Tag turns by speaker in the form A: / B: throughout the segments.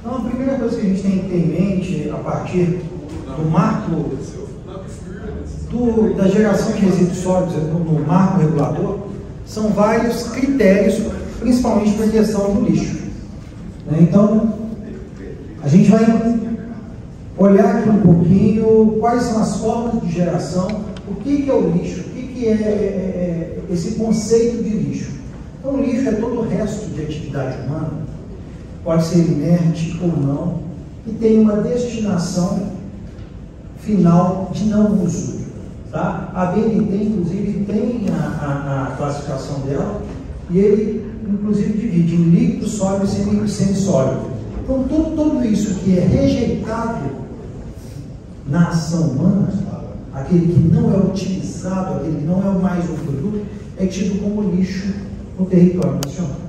A: Então, a primeira coisa que a gente tem que ter em mente, a partir do marco da geração de resíduos sólidos no marco regulador, são vários critérios, principalmente para a questão do lixo. Então, a gente vai olhar aqui um pouquinho quais são as formas de geração, o que é o lixo, o que é esse conceito de lixo. Então, o lixo é todo o resto de atividade humana, pode ser inerte ou não, e tem uma destinação final de não uso. Tá? A BNT, inclusive, tem a classificação dela, e ele, inclusive, divide em líquido, sólido e semissólido. Então, tudo isso que é rejeitado na ação humana, aquele que não é utilizado, aquele que não é mais um produto, é tido como lixo no território nacional.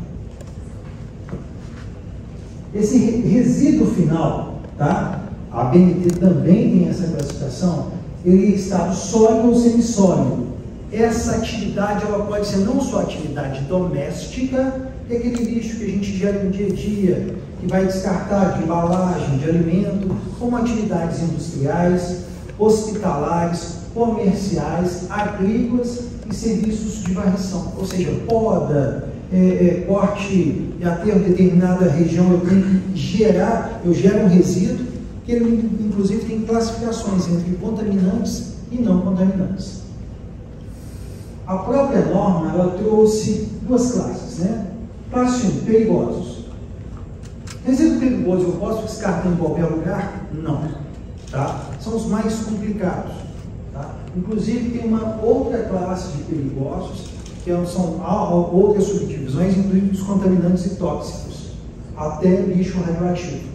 A: Esse resíduo final, tá? A BNT também tem essa classificação, ele é estado sólido ou semissólido. Essa atividade ela pode ser não só atividade doméstica, que é aquele lixo que a gente gera no dia a dia, que vai descartar de embalagem, de alimento, como atividades industriais, hospitalares, comerciais, agrícolas e serviços de varrição, ou seja, poda, corte e até uma determinada região eu tenho que gero um resíduo, que ele inclusive tem classificações entre contaminantes e não contaminantes. A própria norma ela trouxe duas classes, né? Classe 1, perigosos. Resíduo perigoso eu posso descartar em qualquer lugar? Não. Tá? São os mais complicados. Tá? Inclusive tem uma outra classe de perigosos, que são outras subdivisões, incluindo os contaminantes e tóxicos, até lixo radioativo.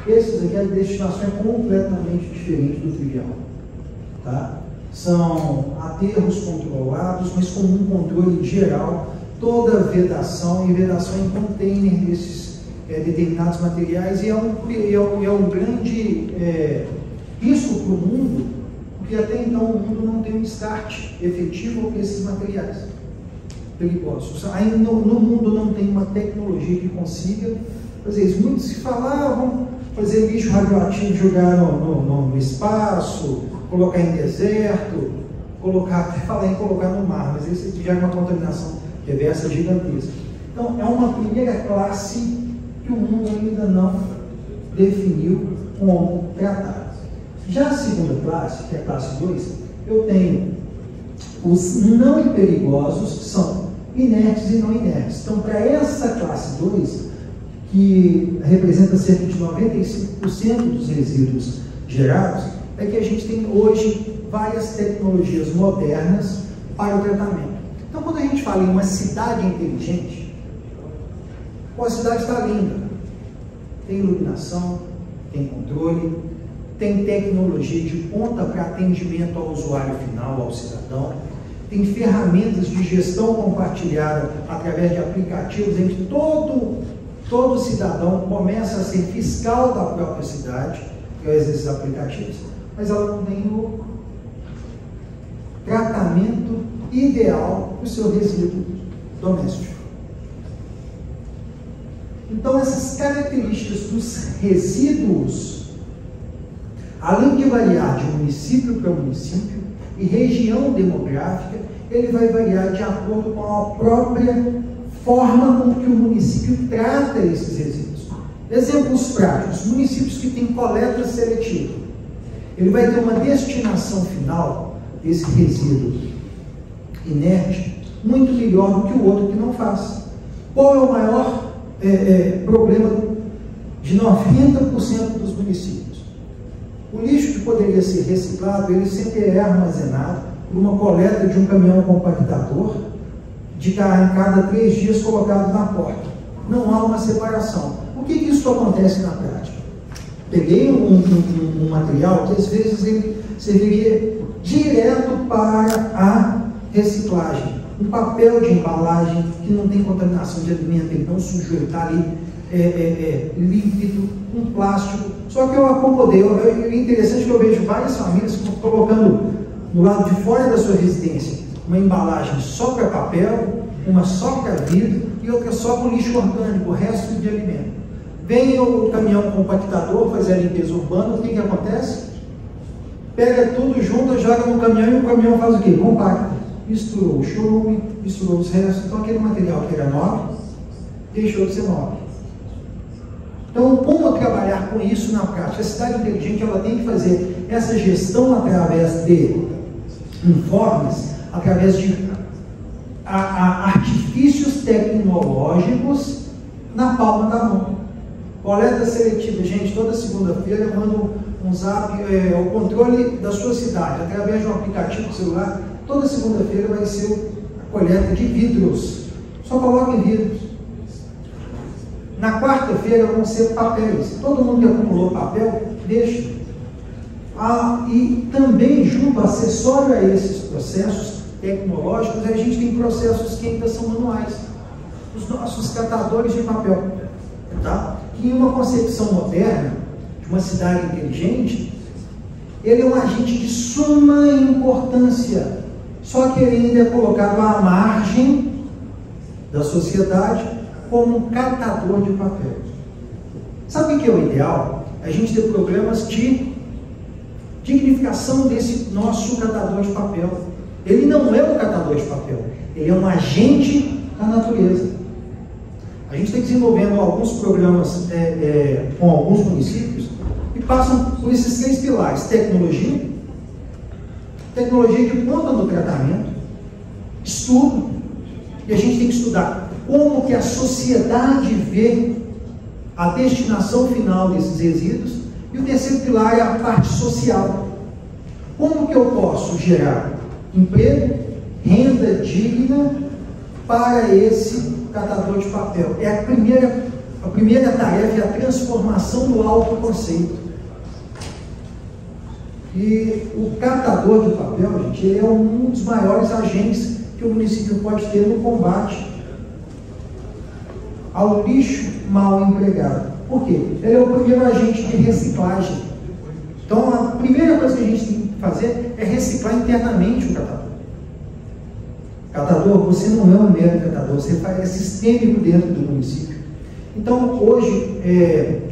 A: Esses aqui, a destinação é completamente diferente do trivial. Tá? São aterros controlados, mas com um controle geral, toda a vedação, e vedação em container desses determinados materiais, e é um grande risco para o mundo, porque até então o mundo não tem um descarte efetivo desses materiais perigosos. Ainda no mundo não tem uma tecnologia que consiga fazer isso. Muitos se falavam fazer lixo radioativo, jogar no espaço, colocar em deserto, falar em colocar no mar, mas isso já é uma contaminação reversa gigantesca. Então, é uma primeira classe que o mundo ainda não definiu como tratar. Já a segunda classe, que é a classe 2, eu tenho os não perigosos, que são inertes e não inertes. Então, para essa classe 2, que representa cerca de 95% dos resíduos gerados, é que a gente tem hoje várias tecnologias modernas para o tratamento. Então, quando a gente fala em uma cidade inteligente, a cidade está linda. Tem iluminação, tem controle, tem tecnologia de ponta para atendimento ao usuário final, ao cidadão, tem ferramentas de gestão compartilhada através de aplicativos em que todo cidadão começa a ser fiscal da própria cidade, através desses aplicativos, mas ela não tem o tratamento ideal para o seu resíduo doméstico. Então, essas características dos resíduos, além de variar de município para município e região demográfica, ele vai variar de acordo com a própria forma com que o município trata esses resíduos. Exemplos práticos: municípios que têm coleta seletiva, ele vai ter uma destinação final desse resíduo inerte muito melhor do que o outro que não faz. Qual é o maior problema de 90% dos municípios? O lixo que poderia ser reciclado, ele sempre é armazenado por uma coleta de um caminhão compactador, de cada 3 dias colocado na porta. Não há uma separação. Por que isso acontece na prática? Peguei um material que às vezes ele serviria direto para a reciclagem. Um papel de embalagem que não tem contaminação de alimento, ele não sujou, ele está ali líquido, um plástico. Só que eu acomodei. É interessante que eu vejo várias famílias colocando no lado de fora da sua residência uma embalagem só para papel, uma só para vidro e outra só com lixo orgânico, o resto de alimento. Vem o caminhão compactador fazer a limpeza urbana, o que que acontece? Pega tudo junto, joga no caminhão e o caminhão faz o quê? Compacta. Misturou o chorume, misturou os restos, então aquele material que era nobre, deixou de ser nobre. Então, como trabalhar com isso na prática? A cidade inteligente, ela tem que fazer essa gestão através de informes, através de artifícios tecnológicos na palma da mão. Coleta seletiva, gente, toda segunda-feira eu mando um zap, o controle da sua cidade, através de um aplicativo do celular. Toda segunda-feira vai ser a coleta de vidros. Só coloquem vidros. Na quarta-feira vão ser papéis. Todo mundo que acumulou papel, deixa. E também, junto, acessório a esses processos tecnológicos, a gente tem processos que ainda são manuais. Os nossos catadores de papel. Tá? Que em uma concepção moderna, de uma cidade inteligente, ele é um agente de suma importância. Só que ele ainda é colocado à margem da sociedade como um catador de papel. Sabe o que é o ideal? A gente ter programas de dignificação desse nosso catador de papel. Ele não é um catador de papel, ele é um agente da natureza. A gente está desenvolvendo alguns programas com alguns municípios que passam por esses 3 pilares: tecnologia de ponta no tratamento, estudo, e a gente tem que estudar como que a sociedade vê a destinação final desses resíduos, e o terceiro pilar é a parte social. Como que eu posso gerar emprego, renda digna para esse catador de papel? É a primeira tarefa, é a transformação do autoconceito. E o catador de papel, gente, ele é um dos maiores agentes que o município pode ter no combate ao lixo mal empregado. Por quê? Ele é o primeiro agente de reciclagem. Então, a primeira coisa que a gente tem que fazer é reciclar internamente o catador. Catador, você não é um mero catador, você é sistêmico dentro do município. Então, hoje,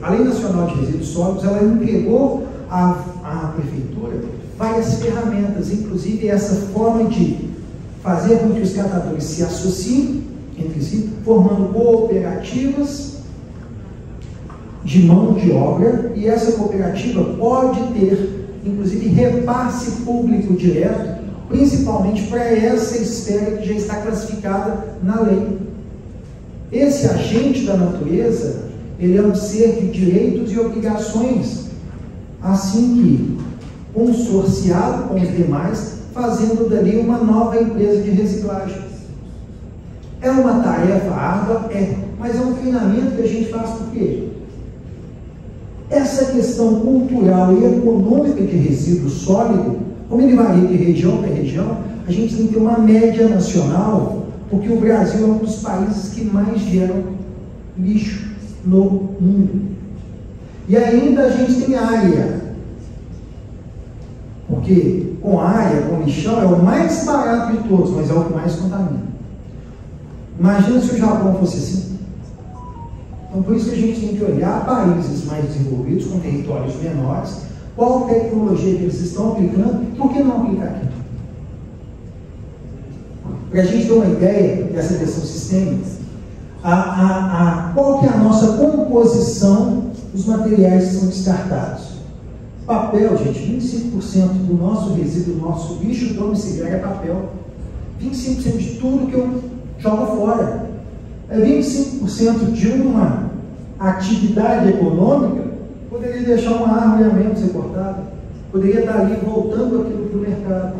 A: a Lei Nacional de Resíduos Sólidos, ela entregou à Prefeitura várias ferramentas, inclusive essa forma de fazer com que os catadores se associem entre si, formando cooperativas de mão de obra, e essa cooperativa pode ter, inclusive, repasse público direto, principalmente para essa esfera que já está classificada na lei. Esse agente da natureza, ele é um ser de direitos e obrigações, assim que consorciado com os demais, fazendo dali uma nova empresa de reciclagem. É uma tarefa árdua? Mas é um treinamento que a gente faz por quê? Essa questão cultural e econômica de resíduo sólido, como ele varia de região para região, a gente tem que ter uma média nacional, porque o Brasil é um dos países que mais geram lixo no mundo. E ainda a gente tem área, porque com área, com lixão, é o mais barato de todos, mas é o que mais contamina. Imagina se o Japão fosse assim. Então, por isso que a gente tem que olhar países mais desenvolvidos, com territórios menores, qual tecnologia que eles estão aplicando, por que não aplicar aqui? Para a gente ter uma ideia dessa questão sistêmica, qual que é a nossa composição dos materiais que são descartados? Papel, gente, 25% do nosso resíduo, do nosso lixo domiciliar é papel. 25% de tudo que eu jogo fora. 25% de uma atividade econômica poderia deixar uma árvore a menos ser cortada, poderia estar ali voltando aquilo para o mercado.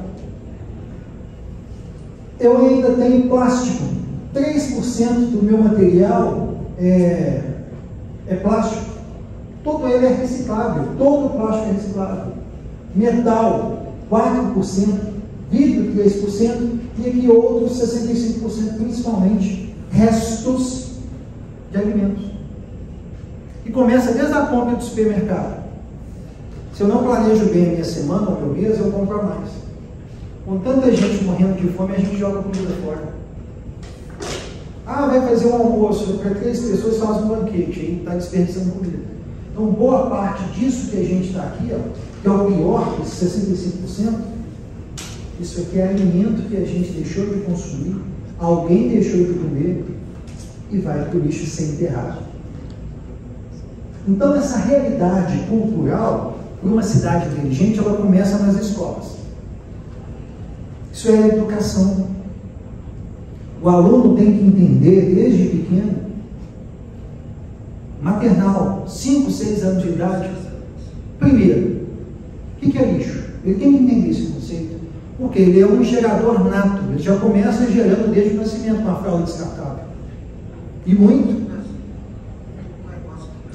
A: Eu ainda tenho plástico. 3% do meu material é plástico. Todo ele é reciclável, todo plástico é reciclável. Metal, 4%, vidro, 3%, e aqui outros 65%, principalmente restos de alimentos. E começa desde a compra do supermercado. Se eu não planejo bem a minha semana ou meu mês, eu compro a mais. Com tanta gente morrendo de fome, a gente joga comida fora. Ah, vai fazer um almoço para 3 pessoas, faz um banquete, aí está desperdiçando comida. Então, boa parte disso que a gente está aqui, ó, que é o pior, esses 65%, isso aqui é alimento que a gente deixou de consumir, alguém deixou de comer e vai para o lixo ser enterrado. Então, essa realidade cultural, para uma cidade inteligente, ela começa nas escolas. Isso é a educação. O aluno tem que entender, desde pequeno, maternal, 5, 6 anos de idade, primeiro, o que é lixo? Ele tem que entender esse conceito, porque ele é um gerador nato, ele já começa gerando desde o nascimento uma fralda descartável. E muito.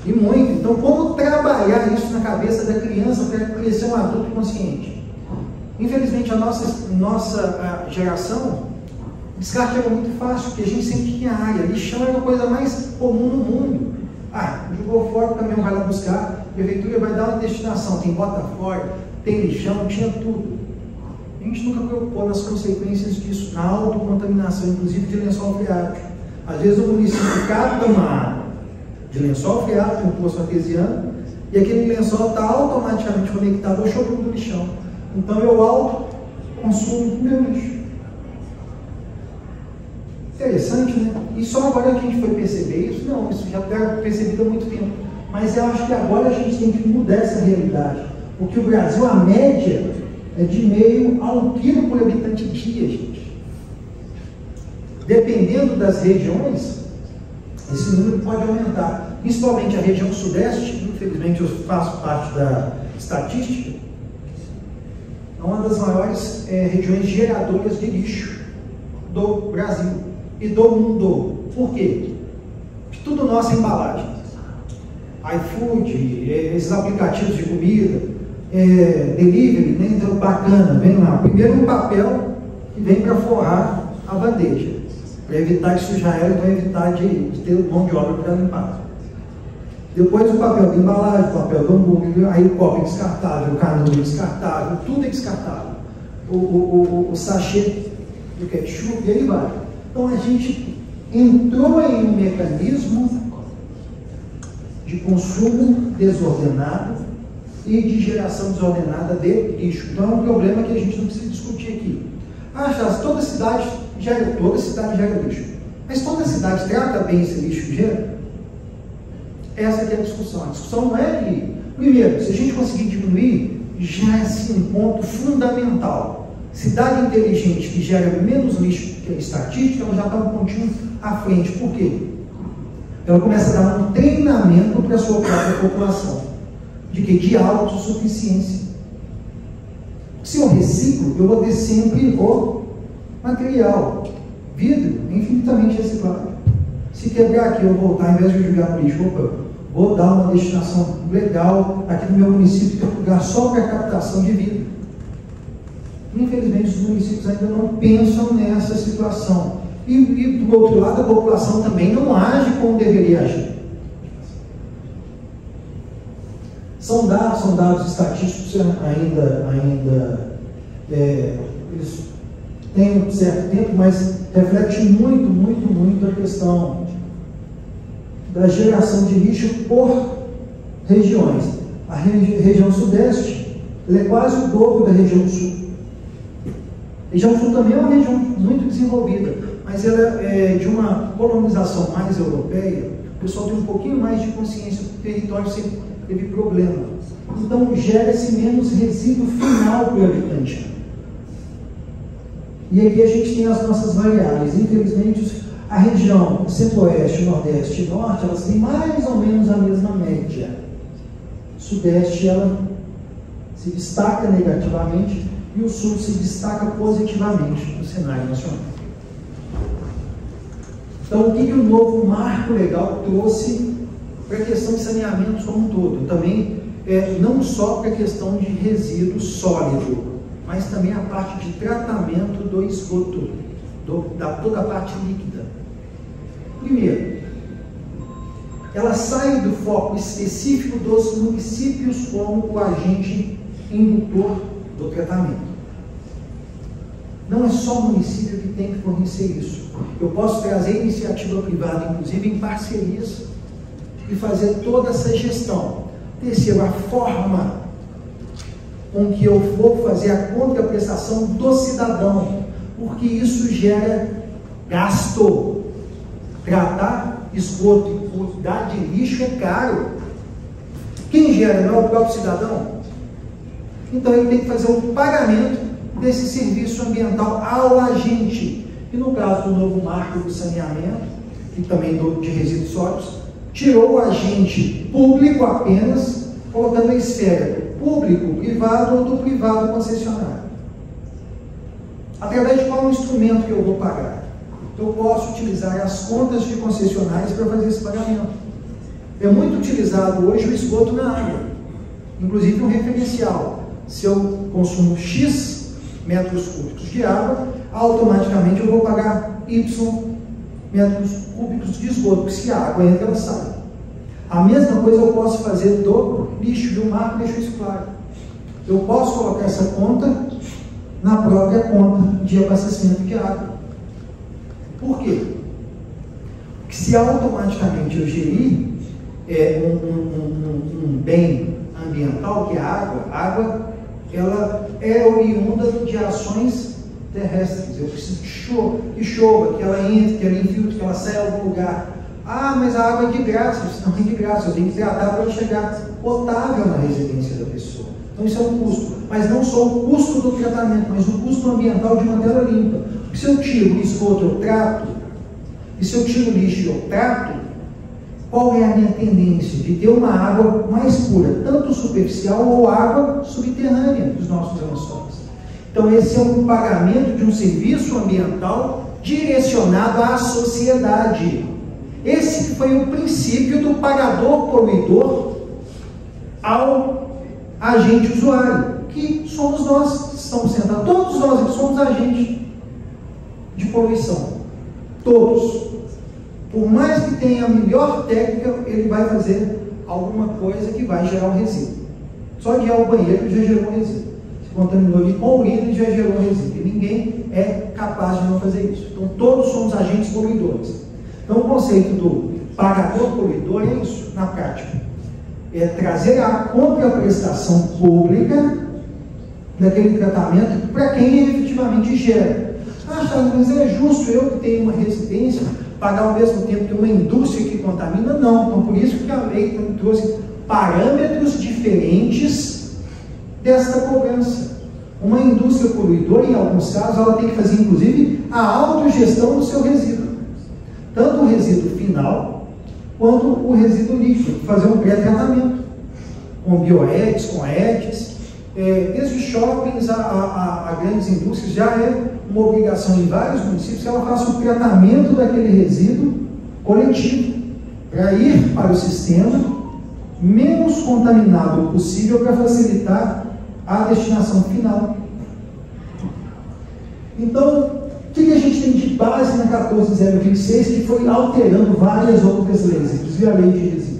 A: Então, como trabalhar isso na cabeça da criança para ele ser um adulto consciente? Infelizmente, a nossa geração, o descarte era muito fácil, porque a gente sempre tinha área. Lixão era a coisa mais comum no mundo. Ah, jogou fora, o caminhão vai lá buscar, a prefeitura vai dar uma destinação, tem bota fora, tem lixão, tinha tudo. A gente nunca preocupou nas consequências disso, na autocontaminação, inclusive de lençol freático. Às vezes o município capta uma água de lençol freático, um poço artesiano, e aquele lençol está automaticamente conectado ao chorume do lixão. Então eu autoconsumo o meu lixo. Interessante, né? E só agora que a gente foi perceber isso? Não, isso já era percebido há muito tempo. Mas eu acho que agora a gente tem que mudar essa realidade. Porque o Brasil, a média é de meio a 1 quilo por habitante dia, gente. Dependendo das regiões, esse número pode aumentar. Principalmente a região sudeste, infelizmente eu faço parte da estatística, é uma das maiores regiões geradoras de lixo do Brasil e do mundo. Por quê? Porque tudo nosso é embalagem. iFood, esses aplicativos de comida, delivery, né? Então, bacana, vem lá. Primeiro um papel que vem para forrar a bandeja, para evitar de sujar ela, para evitar de ter mão de obra para limpar. Depois o papel de embalagem, o papel do hambúrguer, aí o copo é descartável, o canudo é descartável, tudo é descartável. O sachê do ketchup, e aí vai. Então a gente entrou em um mecanismo de consumo desordenado e de geração desordenada de lixo. Então é um problema que a gente não precisa discutir aqui. Ah, Charles, toda cidade gera lixo. Mas toda cidade trata bem esse lixo que gera? Essa que é a discussão. A discussão não é que, primeiro, se a gente conseguir diminuir, já é assim, um ponto fundamental. Cidade inteligente que gera menos lixo que a estatística, ela já está um pontinho à frente. Por quê? Ela começa a dar um treinamento para a sua própria população. De quê? De autossuficiência. Se eu reciclo, eu vou ter sempre o material. Vidro é infinitamente reciclável. Se quebrar aqui, eu voltar, ao invés de jogar no lixo, vou dar uma destinação legal aqui no meu município, que é um lugar só para captação de vidro. Infelizmente, os municípios ainda não pensam nessa situação. E do outro lado, a população também não age como deveria agir. São dados estatísticos eles têm um certo tempo, mas reflete muito a questão da geração de lixo por regiões. A região sudeste é quase o dobro da região sul. A região sul também é uma região muito desenvolvida, mas ela é de uma colonização mais europeia. O pessoal tem um pouquinho mais de consciência, porque o território sempre teve problema. Então gera-se menos resíduo final para o habitante. E aqui a gente tem as nossas variáveis. Infelizmente, a região centro-oeste, nordeste e norte, elas têm mais ou menos a mesma média. Sudeste, ela se destaca negativamente e o sul se destaca positivamente no cenário nacional. Então, o que o novo marco legal trouxe para a questão de saneamento como um todo? Também, não só para a questão de resíduo sólido, mas também a parte de tratamento do esgoto, toda a parte líquida. Primeiro, ela sai do foco específico dos municípios como o agente indutor do tratamento. Não é só o município que tem que fornecer isso. Eu posso trazer iniciativa privada, inclusive em parcerias, e fazer toda essa gestão. Terceiro, a forma com que eu vou fazer a contraprestação do cidadão, porque isso gera gasto. Tratar esgoto e cuidar de lixo é caro. Quem gera não é o próprio cidadão? Então ele tem que fazer um pagamento desse serviço ambiental ao agente. E no caso do novo marco do saneamento, e também de resíduos sólidos, tirou o agente público apenas, colocando a esfera público-privado ou do privado concessionário. Através de qual instrumento que eu vou pagar? Eu posso utilizar as contas de concessionárias para fazer esse pagamento. É muito utilizado hoje o esgoto na água, inclusive um referencial. Se eu consumo X metros cúbicos de água, automaticamente eu vou pagar Y metros cúbicos de esgoto, porque se a água entra, ela sai. A mesma coisa eu posso fazer do lixo, do mar, deixo isso claro. Eu posso colocar essa conta na própria conta de abastecimento de água. Por quê? Porque se automaticamente eu gerir um bem ambiental, que é a água ela é oriunda de ações terrestres. Eu preciso que chova, que ela entre, que ela infiltre, que ela saia a algum lugar. Ah, mas a água é de graça. Isso não é de graça, eu tenho que tratar para ela chegar potável na residência da pessoa. Então isso é um custo. Mas não só o custo do tratamento, mas o custo ambiental de mantê-la limpa. Porque se eu tiro o esgoto, eu trato, e se eu tiro o lixo, eu trato, qual é a minha tendência? De ter uma água mais pura, tanto superficial ou água subterrânea dos nossos lençóis. Então esse é um pagamento de um serviço ambiental direcionado à sociedade. Esse foi o princípio do pagador-poluidor ao agente usuário, que somos nós que estamos sentados. Todos nós que somos agentes de poluição. Todos. Por mais que tenha a melhor técnica, ele vai fazer alguma coisa que vai gerar um resíduo. Só de ir ao banheiro já gerou um resíduo. Se contaminou de com urina, já gerou um resíduo. E ninguém é capaz de não fazer isso. Então todos somos agentes poluidores. Então o conceito do pagador-poluidor é isso, na prática. É trazer a contraprestação pública daquele tratamento para quem efetivamente gera. Ah, Charles, mas é justo eu que tenho uma residência pagar ao mesmo tempo que uma indústria que contamina? Não. Então, por isso que a lei trouxe parâmetros diferentes desta cobrança. Uma indústria poluidora, em alguns casos, ela tem que fazer, inclusive, a autogestão do seu resíduo. Tanto o resíduo final, quanto o resíduo líquido. Fazer um pré-tratamento. Com bioétis, com étis. Desde shoppings a grandes indústrias, já é uma obrigação em vários municípios que ela faça o tratamento daquele resíduo coletivo, para ir para o sistema menos contaminado possível, para facilitar a destinação final. Então, o que a gente tem de base na 14.026, que foi alterando várias outras leis, inclusive a lei de resíduo?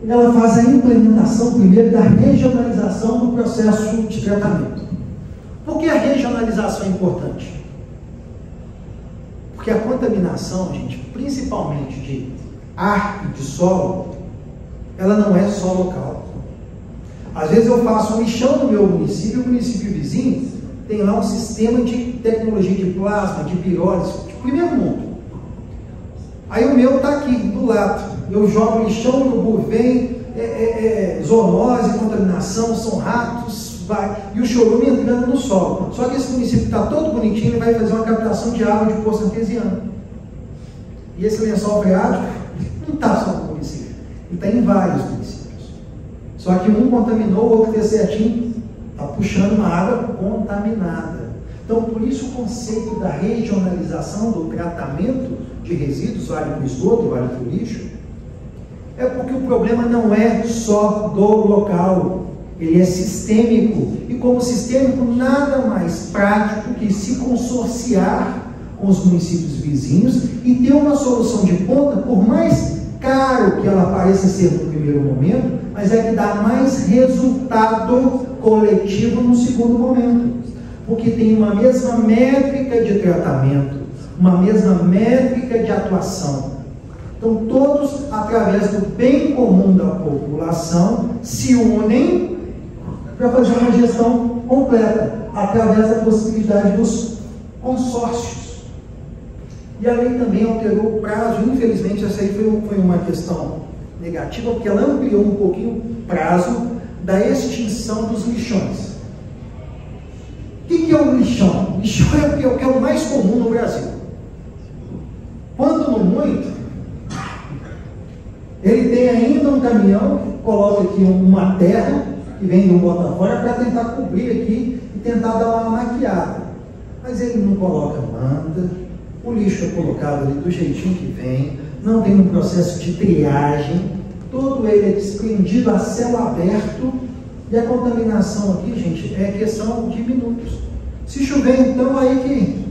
A: Ela faz a implementação, primeiro, da regionalização do processo de tratamento. Por que a regionalização é importante? Porque a contaminação, gente, principalmente de ar e de solo, ela não é só local. Às vezes eu faço um lixão no meu município, o município vizinho tem lá um sistema de tecnologia de plasma, de pirólise, de primeiro mundo. Aí o meu está aqui, do lado. Eu jogo lixão, o urubu vem, zoonose, contaminação, são ratos, vai, e o chorume entrando no solo. Só que esse município está todo bonitinho, ele vai fazer uma captação de água de poço artesiano. E esse lençol freático não está só no município, ele está em vários municípios. Só que um contaminou, o outro fez certinho, está puxando uma água contaminada. Então, por isso o conceito da regionalização do tratamento de resíduos, vale para o esgoto, vale para o lixo, é porque o problema não é só do local, ele é sistêmico. E como sistêmico, nada mais prático que se consorciar com os municípios vizinhos e ter uma solução de ponta, por mais caro que ela pareça ser no primeiro momento, mas é que dá mais resultado coletivo no segundo momento. porque tem uma mesma métrica de tratamento, uma mesma métrica de atuação. Então, todos, através do bem comum da população, se unem para fazer uma gestão completa, através da possibilidade dos consórcios. E a lei também alterou o prazo. Infelizmente, essa aí foi uma questão negativa, porque ela ampliou um pouquinho o prazo da extinção dos lixões. O que é um lixão? Lixão é o que é o mais comum no Brasil. Quando não muito, ele tem ainda um caminhão que coloca aqui uma terra que vem de um Botafora para tentar cobrir aqui e tentar dar uma maquiada. Mas ele não coloca manta, o lixo é colocado ali do jeitinho que vem, não tem um processo de triagem, todo ele é desprendido a céu aberto, e a contaminação aqui, gente, é questão de minutos. Se chover, então, aí que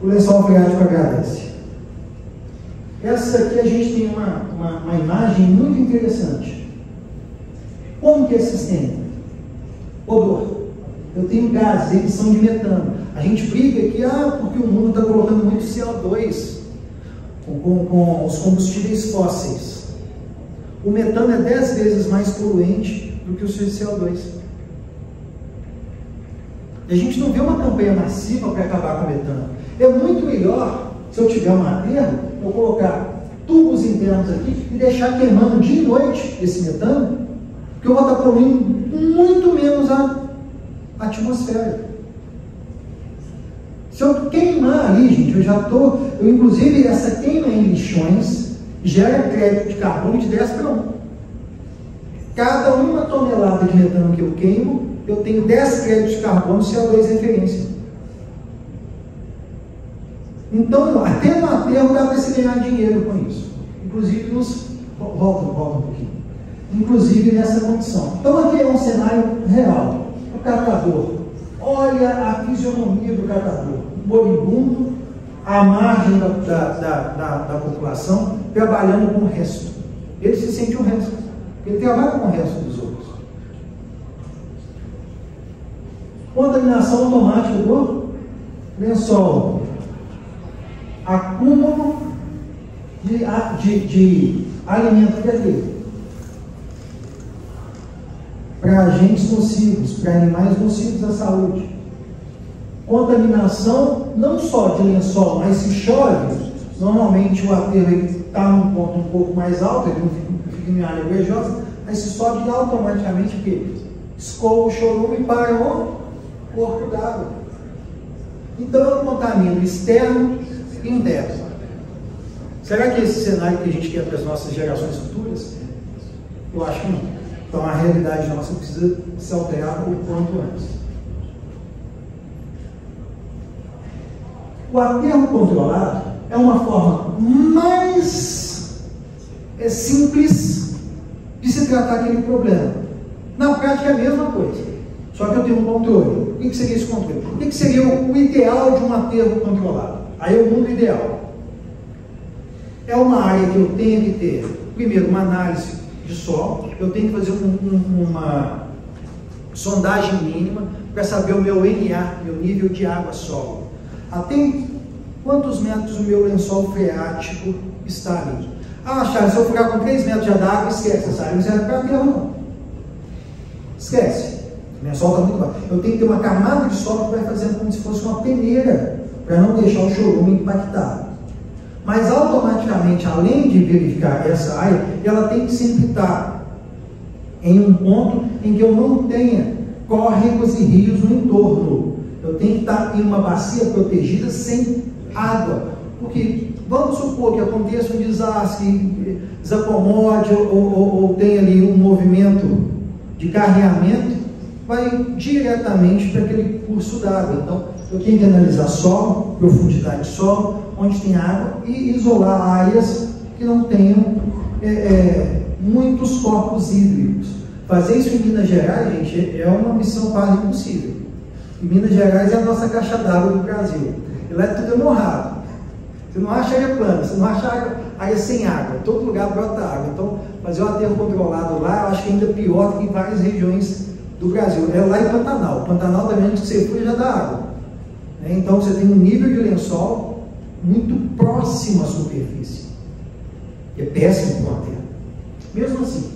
A: o lençol freático agradece. Essa aqui a gente tem uma imagem muito interessante. Como que é sistêmico? Odor. Eu tenho gases, emissão de metano. A gente briga aqui, porque o mundo está colocando muito CO2 com os combustíveis fósseis. O metano é 10 vezes mais poluente do que o CO2. E a gente não vê uma campanha massiva para acabar com o metano. É muito melhor, se eu tiver um aterro, eu colocar tubos internos aqui e deixar queimando dia e noite esse metano, porque eu vou estar poluindo muito menos a atmosfera. Se eu queimar ali, gente, eu inclusive, essa queima em lixões gera crédito de carbono de 10 para 1. Cada 1 tonelada de metano que eu queimo, eu tenho 10 créditos de carbono CO2 referência. Então, até no aterro dá para se ganhar dinheiro com isso. Inclusive volta um pouquinho. Inclusive nessa condição. Então aqui é um cenário real. O catador. Olha a fisionomia do catador. Moribundo, à margem da população, trabalhando com o resto. Ele se sente o resto. Ele trabalha com o resto dos outros. Contaminação automática do lençol. Acúmulo de alimento vermelho para agentes nocivos, para animais nocivos à saúde. Contaminação não só de lençol, mas se chove, normalmente o aterro está num ponto um pouco mais alto, ele não fica em área brejosa, mas se sobe automaticamente o quê? Escoa o chorume para o corpo d'água. Então eu contamino externo e interno. Será que esse cenário que a gente quer para as nossas gerações futuras? Eu acho que não. Então a realidade nossa precisa se alterar o quanto antes. O aterro controlado é uma forma mais simples de se tratar aquele problema. Na prática é a mesma coisa, só que eu tenho um controle. O que seria esse controle? O que seria o ideal de um aterro controlado? Aí é o mundo ideal. É uma área que eu tenho que ter, primeiro, uma análise de solo, eu tenho que fazer uma sondagem mínima para saber o meu NA, meu nível de água solo. Até quantos metros o meu lençol freático está ali? Charles, se eu furar com 3 metros de água, esquece, essa área não serve para aterro, não. Esquece. O lençol está muito baixo. Eu tenho que ter uma camada de solo que vai fazendo como se fosse uma peneira, para não deixar o chorume impactado. Mas automaticamente, além de verificar essa área, ela tem que sempre estar em um ponto em que eu não tenha córregos e rios no entorno. Eu tenho que estar em uma bacia protegida sem água. Porque vamos supor que aconteça um desastre, desacomode ou tenha ali um movimento de carreamento, vai diretamente para aquele curso d'água. Então, eu tenho que analisar solo, profundidade de solo, onde tem água, e isolar áreas que não tenham muitos corpos hídricos. Fazer isso em Minas Gerais, gente, é uma missão quase impossível. E Minas Gerais é a nossa caixa d'água do Brasil. E lá é tudo morrado. Você não acha área plana, você não acha área sem água. Em todo lugar brota água. Então, fazer um aterro controlado lá, eu acho que ainda pior do que em várias regiões do Brasil, é lá em Pantanal. Pantanal também, antes que você for, já dá água. Então você tem um nível de lençol muito próximo à superfície. É péssimo para a terra. Mesmo assim,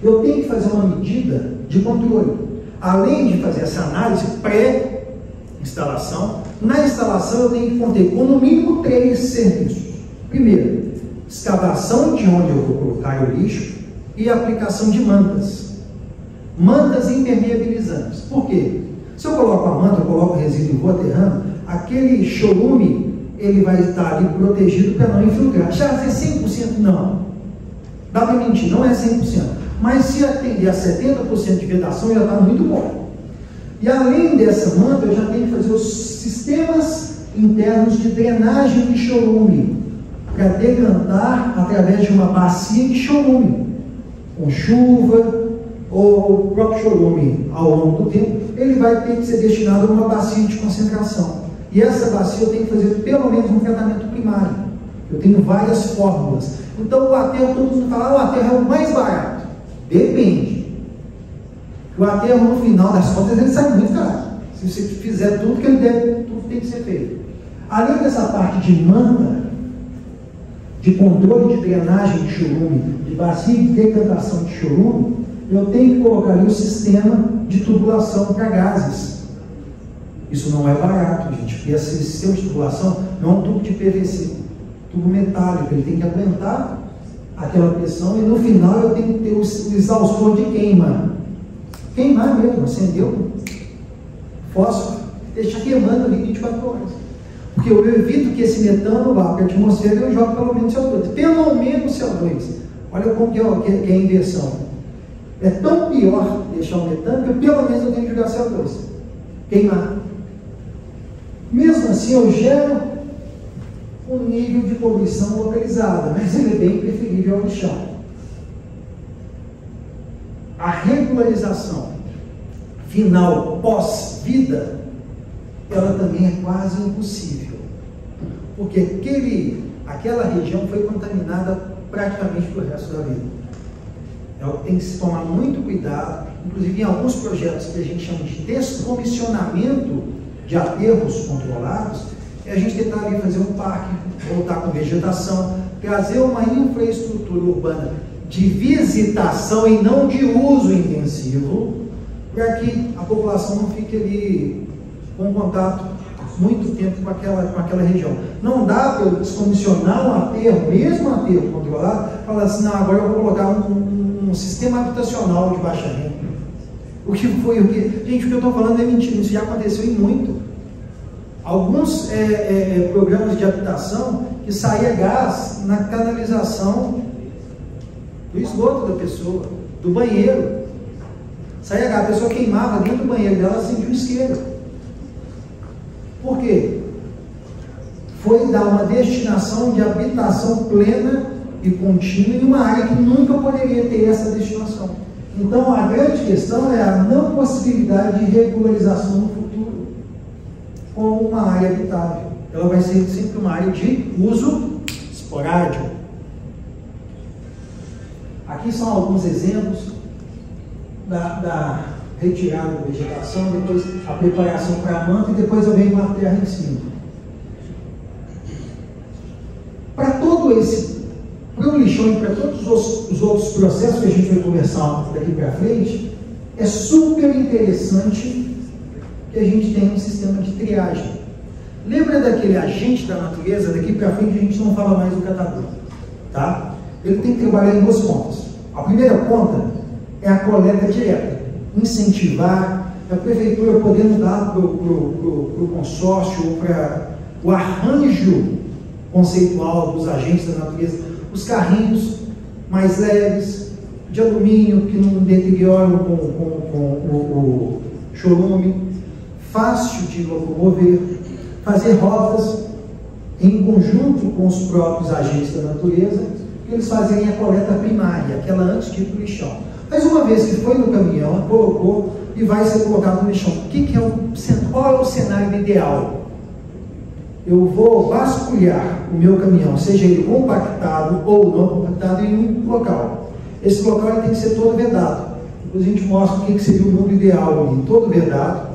A: eu tenho que fazer uma medida de controle. Além de fazer essa análise pré-instalação, na instalação eu tenho que conter com no mínimo 3 serviços. Primeiro, escavação de onde eu vou colocar o lixo e aplicação de mantas. Mantas impermeabilizantes. Por quê? Se eu coloco a manta, eu coloco o resíduo e vou aterrando, aquele chorume, ele vai estar ali protegido para não infiltrar. Já é 100%? Não. Dá para mentir, não é 100%. Mas se atender a 70% de vedação, já está muito bom. E além dessa manta, eu já tenho que fazer os sistemas internos de drenagem de chorume, para decantar através de uma bacia de chorume, com chuva, ou o próprio chorume ao longo do tempo, ele vai ter que ser destinado a uma bacia de concentração. E essa bacia eu tenho que fazer pelo menos um tratamento primário. Eu tenho várias fórmulas. Então o aterro, todo mundo fala, o aterro é o mais barato. Depende. O aterro, no final das contas, ele sai muito caro. Se você fizer tudo que ele deve, tudo tem que ser feito. Além dessa parte de manta, de controle de drenagem de chorume, de bacia de decantação de chorume, eu tenho que colocar ali o sistema de tubulação para gases. Isso não é barato, gente, porque esse sistema de tubulação não é um tubo de PVC, tubo metálico, ele tem que aguentar aquela pressão e no final eu tenho que ter o exaustor de queima. Queimar mesmo, acendeu fósforo, deixar queimando ali 24 horas. Porque eu evito que esse metano vá para a atmosfera e eu jogo pelo menos CO2. Pelo menos CO2. Olha como que é a inversão. É tão pior deixar o metano que pelo menos eu tenho que jogar CO2. Queimar. Mesmo assim, eu gero um nível de poluição localizada, mas ele é bem preferível ao lixar. A regularização final, pós-vida, ela também é quase impossível. Porque aquela região foi contaminada praticamente pelo resto da vida. Tem que se tomar muito cuidado, inclusive em alguns projetos que a gente chama de descomissionamento de aterros controlados, é a gente tentar ali fazer um parque, voltar com vegetação, trazer uma infraestrutura urbana de visitação e não de uso intensivo, para que a população não fique ali com contato muito tempo com aquela região. Não dá para eu descomissionar um aterro, mesmo um aterro controlado, falar assim, não, agora eu vou colocar um sistema habitacional de baixa renda. Gente, o que eu estou falando é mentira, isso já aconteceu em muito. Alguns programas de habitação que saía gás na canalização do esgoto da pessoa, do banheiro. Saía gás, a pessoa queimava dentro do banheiro dela, acendia um isqueiro. Por quê? Foi dar uma destinação de habitação plena e contínua em uma área que nunca poderia ter essa destinação. Então, a grande questão é a não possibilidade de regularização no futuro como uma área habitável. Ela vai ser sempre uma área de uso esporádico. Aqui são alguns exemplos da retirada da vegetação, depois a preparação para a manta e depois eu venho com a terra em cima. Para todo esse, para o lixão e para todos os outros processos que a gente vai conversar daqui para frente, é super interessante que a gente tenha um sistema de triagem. Lembra daquele agente da natureza? Daqui para frente a gente não fala mais do catador, tá? Ele tem que trabalhar em 2 pontas. A primeira ponta é a coleta direta, incentivar a prefeitura podendo dar para o consórcio ou para o arranjo conceitual dos agentes da natureza, os carrinhos mais leves, de alumínio, que não deterioram com o chorume, fácil de locomover, fazer rotas em conjunto com os próprios agentes da natureza, que eles fazem a coleta primária, aquela antes de ir para o lixão. Mas uma vez que foi no caminhão, colocou e vai ser colocado no lixão. Qual é o cenário ideal? Eu vou vasculhar o meu caminhão, seja ele compactado ou não compactado, em um local. Esse local ele tem que ser todo vedado. Depois a gente mostra o que seria o mundo ideal ali, todo vedado,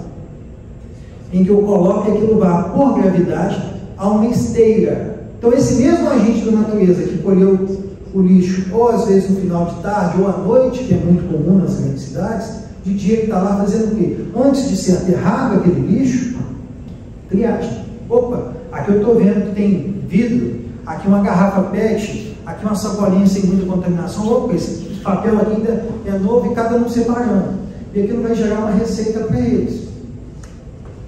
A: em que eu coloco e aquilo vá, por gravidade, a uma esteira. Então esse mesmo agente da natureza que colheu o lixo, ou às vezes no final de tarde, ou à noite, que é muito comum nas grandes cidades, de dia ele está lá fazendo o quê? Antes de ser aterrado aquele lixo, triagem. Opa, aqui eu estou vendo que tem vidro, aqui uma garrafa PET, aqui uma sacolinha sem muita contaminação. Opa, esse papel aqui ainda é novo e cada um separando. E aquilo vai gerar uma receita para eles.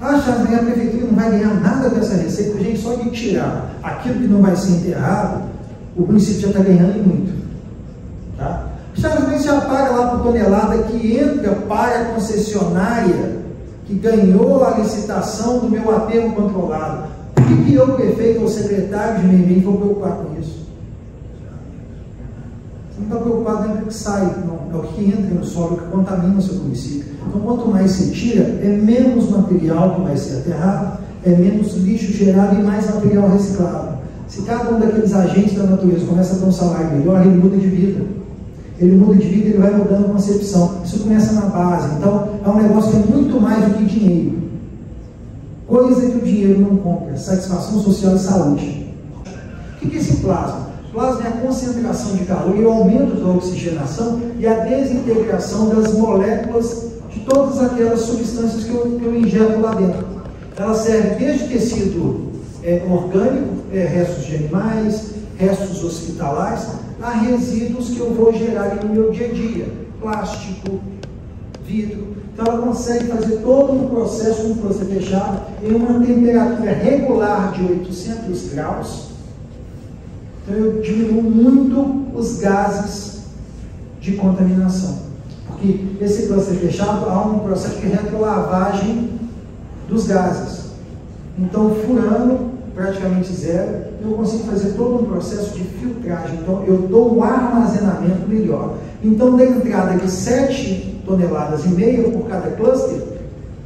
A: Ah, Charles, a prefeitura não vai ganhar nada dessa receita. Gente, só de tirar aquilo que não vai ser enterrado, o município já está ganhando muito. Tá? Charles, mas já paga lá por tonelada que entra para a concessionária que ganhou a licitação do meu aterro controlado. Por que eu, prefeito ou secretário de meio ambiente, vou preocupar com isso? Você não está preocupado nem com o que sai, não. É o que entra no solo, que contamina o seu município. Então, quanto mais se tira, é menos material que vai ser aterrado, é menos lixo gerado e mais material reciclado. Se cada um daqueles agentes da natureza começa a ter um salário melhor, ele muda de vida. Ele muda de vida, ele vai mudando a concepção. Isso começa na base. Então, é um negócio que é muito mais do que dinheiro. Coisa que o dinheiro não compra: satisfação social e saúde. O que é esse plasma? Plasma é a concentração de calor e o aumento da oxigenação e a desintegração das moléculas de todas aquelas substâncias que eu injeto lá dentro. Ela serve desde tecido orgânico, restos de animais, restos hospitalares, a resíduos que eu vou gerar no meu dia a dia, plástico, vidro. Então ela consegue fazer todo um processo fechado em uma temperatura regular de 800 graus. Então eu diminuo muito os gases de contaminação. Porque esse cluster fechado há um processo de retrolavagem dos gases. Então, furando praticamente zero, eu consigo fazer todo um processo de filtragem. Então, eu dou um armazenamento melhor. Então, da entrada de 7,5 toneladas por cada cluster,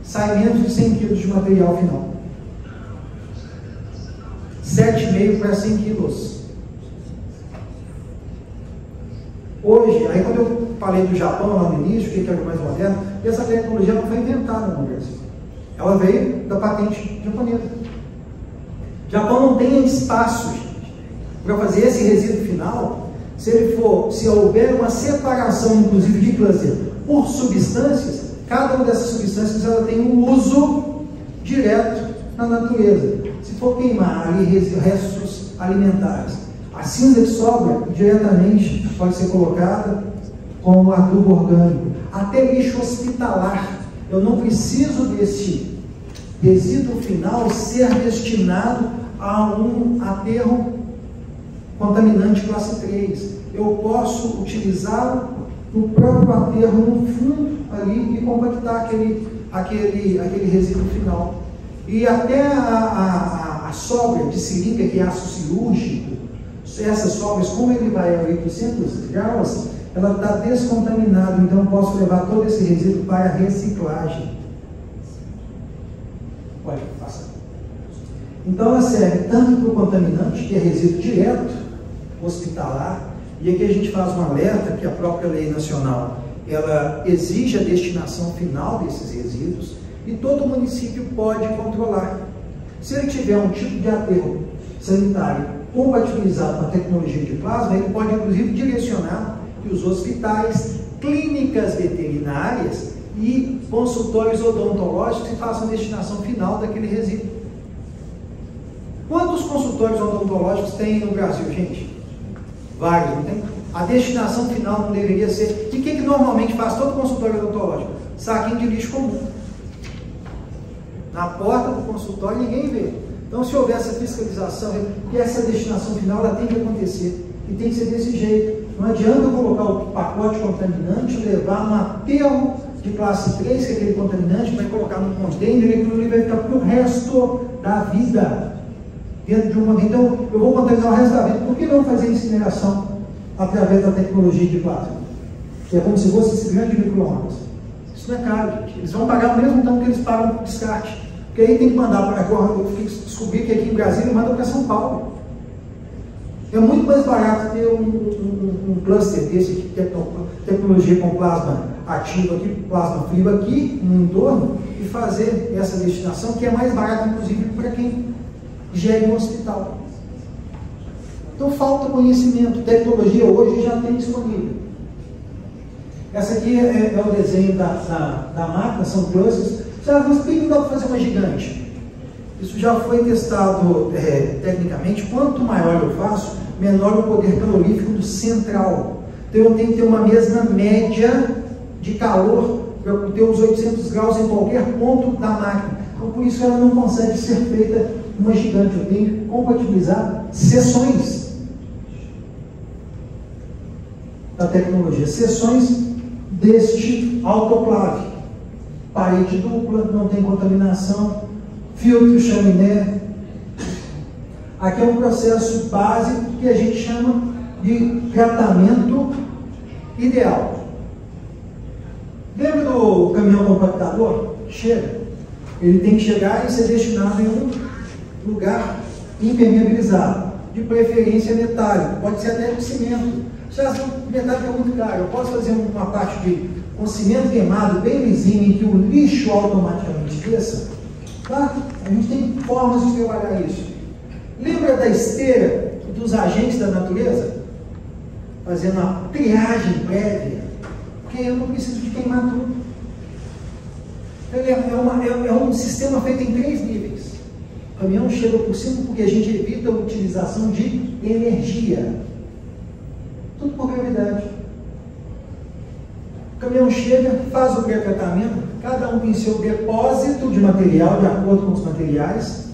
A: sai menos de 100 kg de material final. 7,5 para 100 kg. Hoje, aí quando eu falei do Japão lá no início, que era mais moderno, essa tecnologia não foi inventada no Brasil. Ela veio da patente japonesa. O Japão não tem espaço, gente, para fazer esse resíduo final. Se houver uma separação, inclusive, de cluster por substâncias, cada uma dessas substâncias ela tem um uso direto na natureza. Se for queimar ali restos alimentares, a cinza que sobra diretamente pode ser colocada como adubo orgânico. Até lixo hospitalar. Eu não preciso desse resíduo final ser destinado a um aterro contaminante classe 3. Eu posso utilizá-lo no próprio aterro, no fundo ali, e compactar aquele resíduo final. E até a sobra de seringa, que é aço cirúrgico, essas sobras, como ele vai a 800 graus, ela está descontaminada, então eu posso levar todo esse resíduo para a reciclagem. Pode passar. Então ela serve tanto para o contaminante, que é resíduo direto, hospitalar, e aqui a gente faz um alerta que a própria lei nacional, ela exige a destinação final desses resíduos, e todo município pode controlar. Se ele tiver um tipo de aterro sanitário compatibilizado com a tecnologia de plasma, ele pode inclusive direcionar que os hospitais, clínicas veterinárias e consultórios odontológicos façam a destinação final daquele resíduo. Quantos consultórios odontológicos tem no Brasil, gente? Vários, não tem? A destinação final não deveria ser... E o que normalmente faz todo consultório odontológico? Saquinho de lixo comum. Na porta do consultório ninguém vê. Então, se houver essa fiscalização, e essa destinação final, ela tem que acontecer. E tem que ser desse jeito. Não adianta eu colocar o pacote contaminante, levar um aterro de classe 3, que é aquele contaminante, vai colocar num container, e aquilo ali vai ficar para o resto da vida. Dentro de uma... Então, eu vou contaminar o resto da vida. Por que não fazer incineração através da tecnologia de plasma? É como se fosse esse grande micro-ondas. Isso não é caro, gente. Eles vão pagar o mesmo tanto que eles pagam por descarte. Porque aí tem que mandar para agora, eu descobri que aqui em Brasília manda para São Paulo. É muito mais barato ter um cluster desse, tecnologia com plasma ativo aqui, plasma frio aqui, no entorno, e fazer essa destinação, que é mais barata, inclusive, para quem gere um hospital. Então falta conhecimento, tecnologia hoje já tem disponível. Essa aqui é o desenho da máquina, são clusters. Por que não dá para fazer uma gigante? Isso já foi testado tecnicamente. Quanto maior eu faço, menor o poder calorífico do central. Então eu tenho que ter uma mesma média de calor para ter os 800 graus em qualquer ponto da máquina. Então por isso ela não consegue ser feita uma gigante. Eu tenho que compatibilizar seções da tecnologia, seções deste autoclave, parede dupla, não tem contaminação, filtro, chaminé. Aqui é um processo básico que a gente chama de tratamento ideal. Lembra do caminhão compactador? Chega, ele tem que chegar e ser destinado em um lugar impermeabilizado, de preferência metálico, pode ser até de cimento. Já o metálico é muito caro. Eu posso fazer uma parte com cimento queimado, bem lisinho, em que o lixo automaticamente desça? Tá? A gente tem formas de trabalhar isso. Lembra da esteira dos agentes da natureza? Fazendo uma triagem prévia, porque eu não preciso de queimar tudo. É um sistema feito em 3 níveis. O caminhão chega por cima porque a gente evita a utilização de energia. Tudo por gravidade. O caminhão chega, faz o pré-tratamento, cada um tem seu depósito de material, de acordo com os materiais.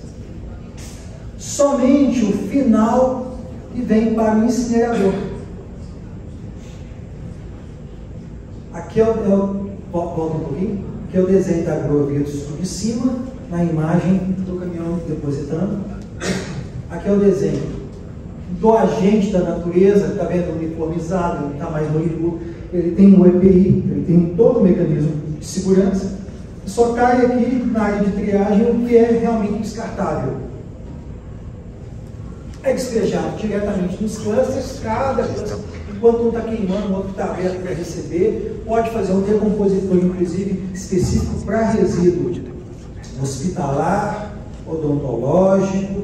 A: Somente o final que vem para o incinerador. Aqui volta um pouquinho, aqui é o desenho da Agrovias de cima, na imagem do caminhão depositando. Aqui é o desenho do agente da natureza, está vendo, uniformizado, ele está mais bonito, ele tem um EPI, ele tem todo o mecanismo de segurança, só cai aqui na área de triagem o que é realmente descartável. É despejado diretamente nos clusters, cada cluster, enquanto um está queimando, o outro está aberto para receber, pode fazer um decompositor, inclusive, específico para resíduo hospitalar, odontológico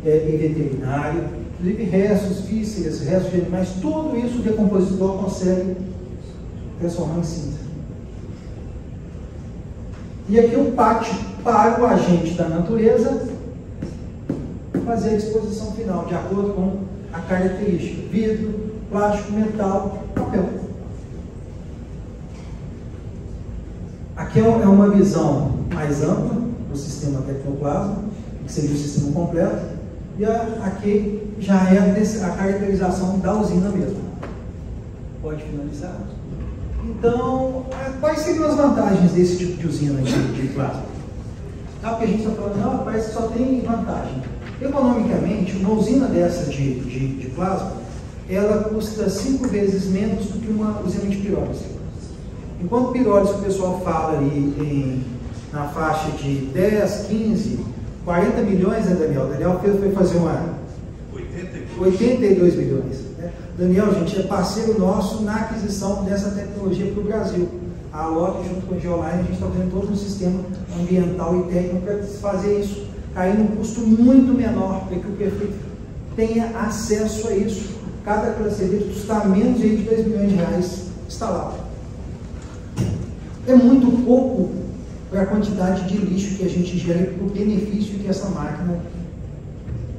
A: e veterinário. Inclusive restos, vísceras, restos de animais, tudo isso o decompositor consegue transformar em cinza. E aqui o pátio para o agente da natureza fazer a disposição final, de acordo com a característica: vidro, plástico, metal, papel. Aqui é uma visão mais ampla do sistema tecnoplasma, que seria o sistema completo. E aqui já é a caracterização da usina mesmo. Pode finalizar? Então, quais seriam as vantagens desse tipo de usina de plasma? Tá, porque a gente está falando, não, parece que só tem vantagem. Economicamente, uma usina dessa de plasma, ela custa 5 vezes menos do que uma usina de pirólise. Enquanto pirólise o pessoal fala ali na faixa de 10, 15, 40 milhões, né, Daniel? Daniel foi fazer uma 82 milhões. Né? Daniel, gente, é parceiro nosso na aquisição dessa tecnologia para o Brasil. A LOC, junto com a Geoline, a gente está fazendo todo um sistema ambiental e técnico para fazer isso, cair num custo muito menor, para que o prefeito tenha acesso a isso. Cada cluster dele custa menos de 2 milhões de reais instalado. É muito pouco para a quantidade de lixo que a gente gera e para o benefício que essa máquina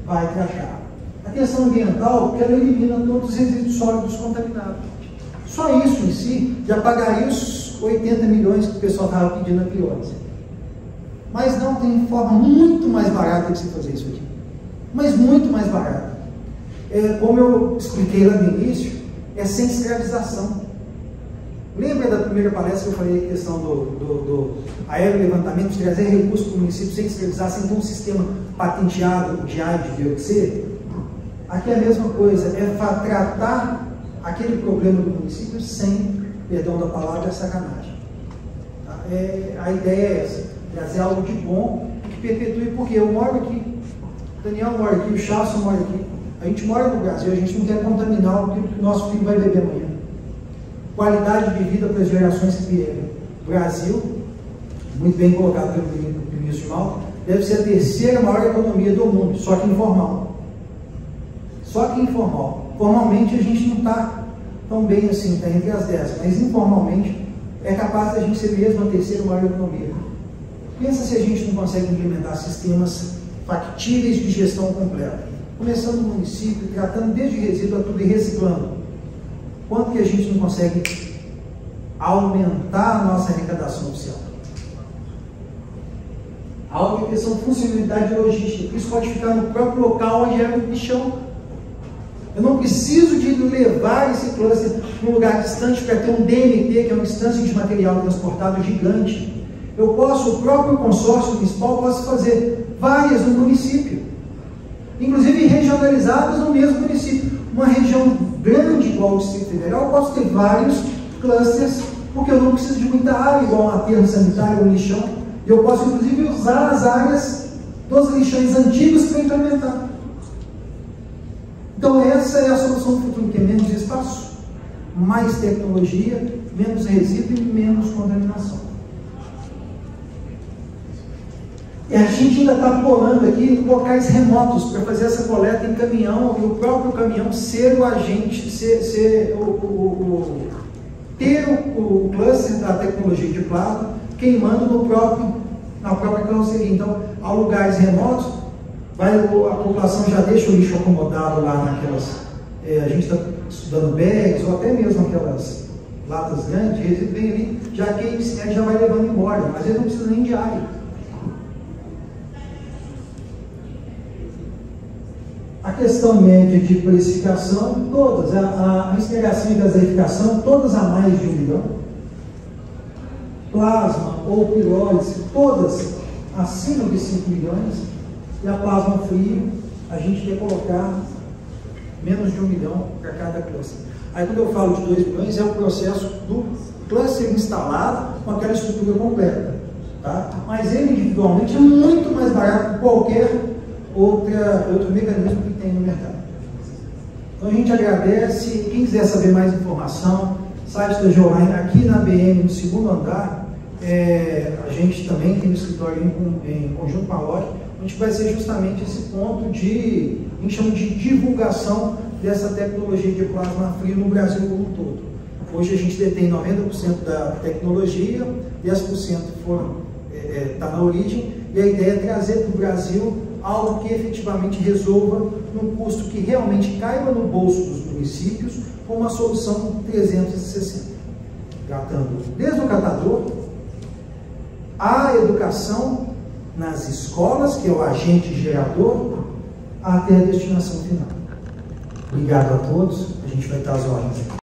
A: vai tratar. A questão ambiental, que ela elimina todos os resíduos sólidos contaminados. Só isso em si já pagaria os 80 milhões que o pessoal estava pedindo na pirólise. Mas não, tem forma muito mais barata de se fazer isso aqui. Mas muito mais barata. Como eu expliquei lá no início, é sem escravização. Lembra da primeira palestra que eu falei a questão do aerolevantamento, de trazer recursos para o município sem escravizar, sem ter um sistema patenteado de A e de B ou de C? Aqui é a mesma coisa, é tratar aquele problema do município sem, perdão da palavra, sacanagem. Tá? A ideia é essa, trazer algo de bom que perpetue, porque eu moro aqui, o Daniel mora aqui, o Charles mora aqui, a gente mora no Brasil, a gente não quer contaminar aquilo que o nosso filho vai beber amanhã. qualidade de vida para as gerações que vierem. O Brasil, muito bem colocado pelo ministro de Malta, deve ser a terceira maior economia do mundo, só que informal. Só que informal. Formalmente a gente não está tão bem assim, está entre as 10, mas informalmente é capaz de a gente ser mesmo a terceira maior economia. Pensa se a gente não consegue implementar sistemas factíveis de gestão completa. Começando no município, tratando desde resíduo a tudo e reciclando. Quanto que a gente não consegue aumentar a nossa arrecadação oficial? A outra questão, funcionalidade de logística. Isso pode ficar no próprio local onde é o lixão. Eu não preciso de levar esse cluster para um lugar distante para ter um DMT, que é uma distância de material transportado gigante. Eu posso, o próprio consórcio municipal, posso fazer várias no município, inclusive regionalizadas no mesmo município. Uma região grande igual ao Distrito Federal, eu posso ter vários clusters, porque eu não preciso de muita área, igual um aterro sanitário ou um lixão. Eu posso, inclusive, usar as áreas dos lixões antigos para implementar. Então, essa é a solução do futuro, que é menos espaço, mais tecnologia, menos resíduo e menos contaminação. E a gente ainda está pulando aqui locais remotos para fazer essa coleta em caminhão e o próprio caminhão ser o agente, ter o cluster da tecnologia de plasma queimando na própria carroceria. Então, há lugares remotos, a população já deixa o lixo acomodado lá naquelas, a gente está estudando bags ou até mesmo aquelas latas grandes, eles vêm ali, já queima, já vai levando embora, mas eles não precisam nem de área. A questão média de precificação, todas, a incineração e gaseificação, todas a mais de 1 milhão. Plasma ou pirólise, todas acima de 5 milhões. E a plasma frio, a gente quer colocar menos de 1 milhão para cada cluster. Aí quando eu falo de 2 milhões, é o processo do cluster instalado com aquela estrutura completa. Tá? Mas ele individualmente é muito mais barato que qualquer outro mecanismo que tem no mercado. Então a gente agradece. Quem quiser saber mais informação, site da Geoline, aqui na BM, no 2º andar, a gente também tem um escritório em conjunto com a loja, a gente vai ser justamente esse ponto de, a gente chama de divulgação dessa tecnologia de plasma frio no Brasil como um todo. Hoje a gente detém 90% da tecnologia, 10% está na origem, e a ideia é trazer para o Brasil algo que efetivamente resolva num custo que realmente caiba no bolso dos municípios, com uma solução 360, tratando desde o catador, a educação nas escolas, que é o agente gerador, até a destinação final. Obrigado a todos, a gente vai estar às ordens aqui.